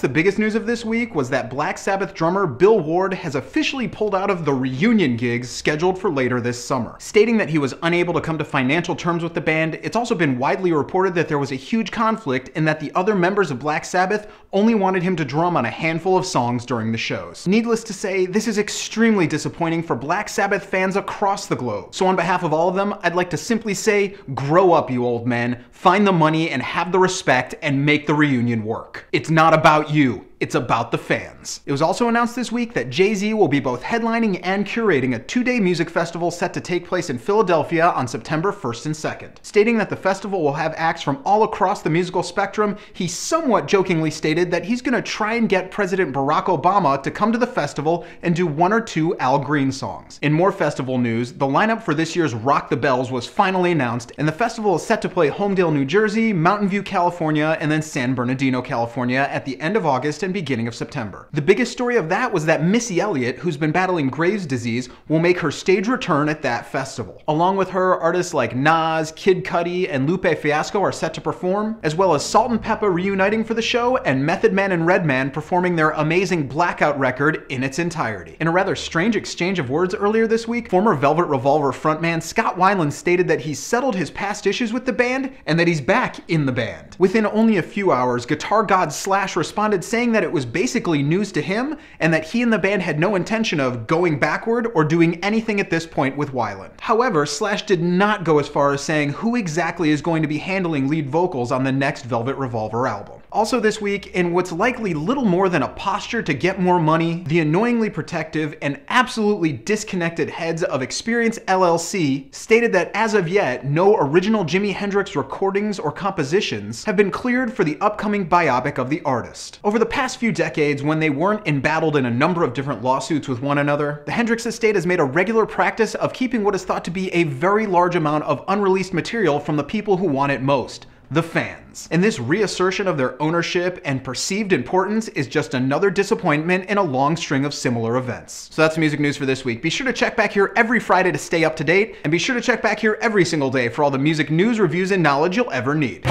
Perhaps the biggest news of this week was that Black Sabbath drummer Bill Ward has officially pulled out of the reunion gigs scheduled for later this summer. Stating that he was unable to come to financial terms with the band, it's also been widely reported that there was a huge conflict and that the other members of Black Sabbath only wanted him to drum on a handful of songs during the shows. Needless to say, this is extremely disappointing for Black Sabbath fans across the globe. So on behalf of all of them, I'd like to simply say, grow up, you old men, find the money and have the respect and make the reunion work. It's not about you. It's about the fans. It was also announced this week that Jay-Z will be both headlining and curating a 2-day music festival set to take place in Philadelphia on September 1st and 2nd. Stating that the festival will have acts from all across the musical spectrum, he somewhat jokingly stated that he's gonna try and get President Barack Obama to come to the festival and do 1 or 2 Al Green songs. In more festival news, the lineup for this year's Rock the Bells was finally announced, and the festival is set to play Homedale, New Jersey, Mountain View, California, and then San Bernardino, California at the end of August and beginning of September. The biggest story of that was that Missy Elliott, who's been battling Graves' disease, will make her stage return at that festival. Along with her, artists like Nas, Kid Cudi, and Lupe Fiasco are set to perform, as well as Salt and Peppa reuniting for the show, and Method Man and Redman performing their amazing Blackout record in its entirety. In a rather strange exchange of words earlier this week, former Velvet Revolver frontman Scott Weiland stated that he's settled his past issues with the band and that he's back in the band. Within only a few hours, Guitar God Slash responded saying that it was basically news to him and that he and the band had no intention of going backward or doing anything at this point with Weiland. However, Slash did not go as far as saying who exactly is going to be handling lead vocals on the next Velvet Revolver album. Also this week, in what's likely little more than a posture to get more money, the annoyingly protective and absolutely disconnected heads of Experience LLC stated that as of yet, no original Jimi Hendrix recordings or compositions have been cleared for the upcoming biopic of the artist. Over the past few decades, when they weren't embattled in a number of different lawsuits with one another, the Hendrix estate has made a regular practice of keeping what is thought to be a very large amount of unreleased material from the people who want it most. The fans. And this reassertion of their ownership and perceived importance is just another disappointment in a long string of similar events. So that's music news for this week. Be sure to check back here every Friday to stay up to date, and be sure to check back here every single day for all the music news, reviews, and knowledge you'll ever need.